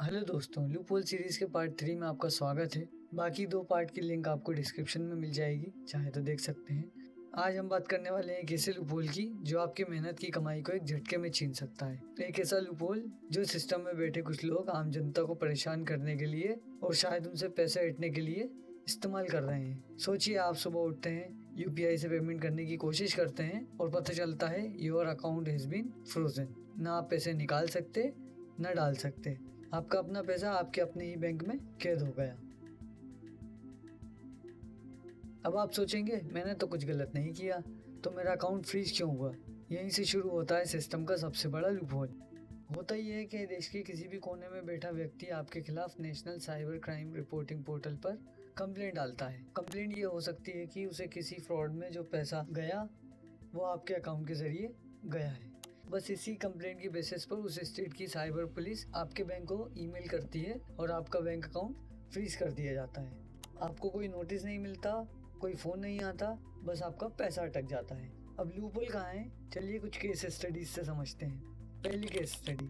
Hello दोस्तों, loophole series के part 3 में आपका स्वागत है। बाकी 2 पार्ट की लिंक आपको डिस्क्रिप्शन में मिल जाएगी, चाहे तो देख सकते हैं। आज हम बात करने वाले हैं एक ऐसे लूपहोल की जो आपकी मेहनत की कमाई को एक झटके में छीन सकता है। एक ऐसा लूपहोल जो सिस्टम में बैठे कुछ लोग आम जनता को परेशान करने के लिए और शायद उनसे पैसे हटने के लिए इस्तेमाल कर रहे हैं। सोचिए, आप सुबह उठते हैं, यूपीआई से पेमेंट करने की कोशिश करते हैं और पता चलता है your account has been frozen. ना आप पैसे निकाल सकते न डाल सकते। आपका अपना पैसा आपके अपने ही बैंक में कैद हो गया। अब आप सोचेंगे, मैंने तो कुछ गलत नहीं किया, तो मेरा अकाउंट फ्रीज क्यों हुआ? यहीं से शुरू होता है सिस्टम का सबसे बड़ा लूपहोल। होता ही है कि देश के किसी भी कोने में बैठा व्यक्ति आपके खिलाफ national cyber crime reporting portal पर कंप्लेंट डालता है। कंप्लेंट ये हो सकती है कि उसे किसी फ्रॉड में जो पैसा गया वो आपके अकाउंट के जरिए गया है। बस इसी कंप्लेंट की बेसिस पर उस स्टेट की साइबर पुलिस आपके बैंक को ईमेल करती है और आपका बैंक अकाउंट फ्रीज कर दिया जाता है। आपको कोई नोटिस नहीं मिलता, कोई फ़ोन नहीं आता, बस आपका पैसा अटक जाता है। अब लूपहोल कहाँ है? चलिए कुछ केस स्टडीज से समझते हैं। पहली केस स्टडी,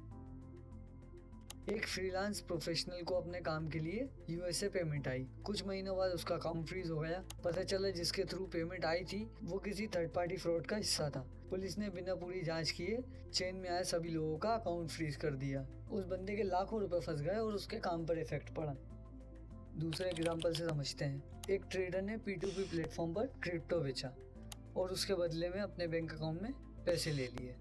एक फ्रीलांस प्रोफेशनल को अपने काम के लिए यूएसए पेमेंट आई। कुछ महीनों बाद उसका अकाउंट फ्रीज हो गया। पता चला जिसके थ्रू पेमेंट आई थी वो किसी थर्ड पार्टी फ्रॉड का हिस्सा था। पुलिस ने बिना पूरी जांच किए चेन में आए सभी लोगों का अकाउंट फ्रीज कर दिया। उस बंदे के लाखों रुपए फंस गए और उसके काम पर इफेक्ट पड़ा। दूसरे एग्जाम्पल से समझते हैं। एक ट्रेडर ने P2P प्लेटफॉर्म पर क्रिप्टो बेचा और उसके बदले में अपने बैंक अकाउंट में पैसे ले लिए।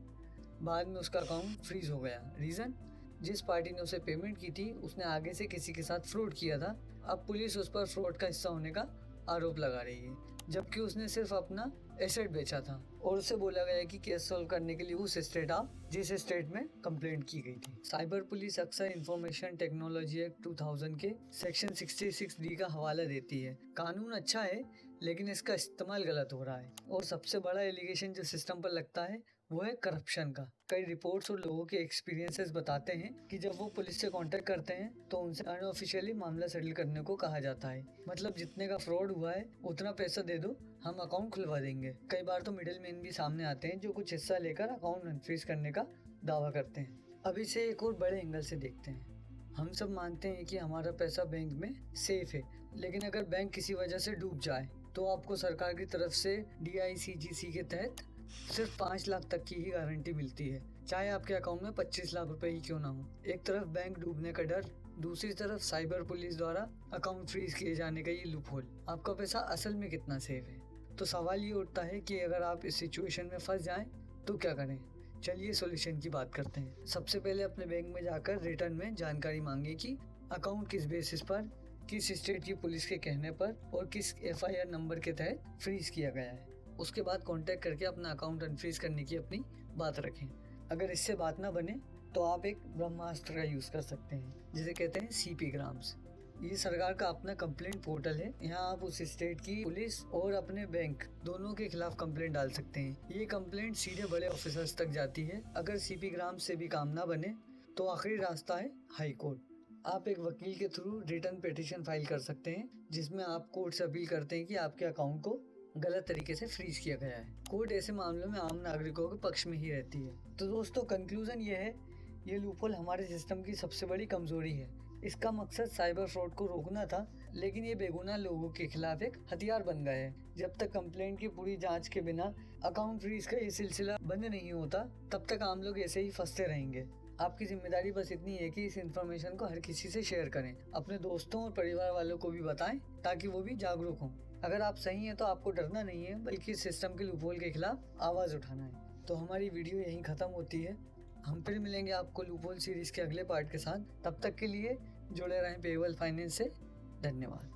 बाद में उसका अकाउंट फ्रीज हो गया। रीज़न, जिस पार्टी ने उसे पेमेंट की थी उसने आगे से किसी के साथ फ्रॉड किया था। अब पुलिस उस पर फ्रॉड का हिस्सा होने का आरोप लगा रही है, जबकि उसने सिर्फ अपना एसेट बेचा था और उससे बोला गया कि केस सॉल्व करने के लिए उस स्टेट आओ जिस स्टेट में कंप्लेंट की गई थी। साइबर पुलिस अक्सर इंफॉर्मेशन टेक्नोलॉजी एक्ट 2000 के सेक्शन 66D का हवाला देती है। कानून अच्छा है लेकिन इसका इस्तेमाल गलत हो रहा है। और सबसे बड़ा एलिगेशन जो सिस्टम पर लगता है वो है करप्शन का। कई रिपोर्ट्स और लोगों के एक्सपीरियंसेस बताते हैं कि जब वो पुलिस से कांटेक्ट करते हैं तो उनसे अनऑफिशियली मामला सेटल करने को कहा जाता है। मतलब जितने का फ्रॉड हुआ है उतना पैसा दे दो, हम अकाउंट खुलवा देंगे। कई बार तो मिडिल मैन भी सामने आते हैं जो कुछ हिस्सा लेकर अकाउंट अनफ्रीज करने का दावा करते हैं। अब इसे एक और बड़े एंगल से देखते हैं। हम सब मानते हैं कि हमारा पैसा बैंक में सेफ है, लेकिन अगर बैंक किसी वजह से डूब जाए तो आपको सरकार की तरफ से DICGC के तहत सिर्फ 5 लाख तक की ही गारंटी मिलती है, चाहे आपके अकाउंट में 25 लाख रुपए ही क्यों ना हो। एक तरफ बैंक डूबने का डर, दूसरी तरफ साइबर पुलिस द्वारा अकाउंट फ्रीज किए जाने का ये लूपहोल। आपका पैसा असल में कितना सेफ है? तो सवाल ये उठता है कि अगर आप इस सिचुएशन में फंस जाएं तो क्या करें? चलिए सॉल्यूशन की बात करते हैं। सबसे पहले अपने बैंक में जाकर रिटर्न में जानकारी मांगे कि अकाउंट किस बेसिस पर, किस स्टेट की पुलिस के कहने पर और किस FIR नंबर के तहत फ्रीज किया गया है। उसके बाद कांटेक्ट करके अपना अकाउंट अनफ्रीज करने की अपनी बात रखें। अगर इससे बात ना बने तो आप एक ब्रह्मास्त्र का यूज़ कर सकते हैं, जिसे कहते हैं CP ग्राम्स। ये सरकार का अपना कंप्लेंट पोर्टल है। यहाँ आप उस स्टेट की पुलिस और अपने बैंक दोनों के खिलाफ कंप्लेंट डाल सकते हैं। ये कंप्लेंट सीधे बड़े ऑफिसर्स तक जाती है। अगर CP ग्राम्स से भी काम ना बने तो आखिरी रास्ता है हाई कोर्ट। आप एक वकील के थ्रू रिटर्न पिटीशन फाइल कर सकते हैं, जिसमें आप कोर्ट से अपील करते हैं कि आपके अकाउंट को गलत तरीके से फ्रीज किया गया है। कोर्ट ऐसे मामलों में आम नागरिकों के पक्ष में ही रहती है। तो दोस्तों, कंक्लूजन ये है, ये लूपहोल हमारे सिस्टम की सबसे बड़ी कमजोरी है। इसका मकसद साइबर फ्रॉड को रोकना था, लेकिन ये बेगुनाह लोगों के खिलाफ एक हथियार बन गया है। जब तक कंप्लेंट की पूरी जांच के बिना अकाउंट फ्रीज का ये सिलसिला बंद नहीं होता, तब तक आम लोग ऐसे ही फंसते रहेंगे। आपकी जिम्मेदारी बस इतनी है कि इस इन्फॉर्मेशन को हर किसी से शेयर करें, अपने दोस्तों और परिवार वालों को भी बताएं ताकि वो भी जागरूक हों। अगर आप सही हैं तो आपको डरना नहीं है, बल्कि सिस्टम के लूपहोल के खिलाफ आवाज उठाना है। तो हमारी वीडियो यहीं खत्म होती है। हम फिर मिलेंगे आपको लूपहोल सीरीज के अगले पार्ट के साथ। तब तक के लिए जुड़े रहें पेबल फाइनेंस से। धन्यवाद।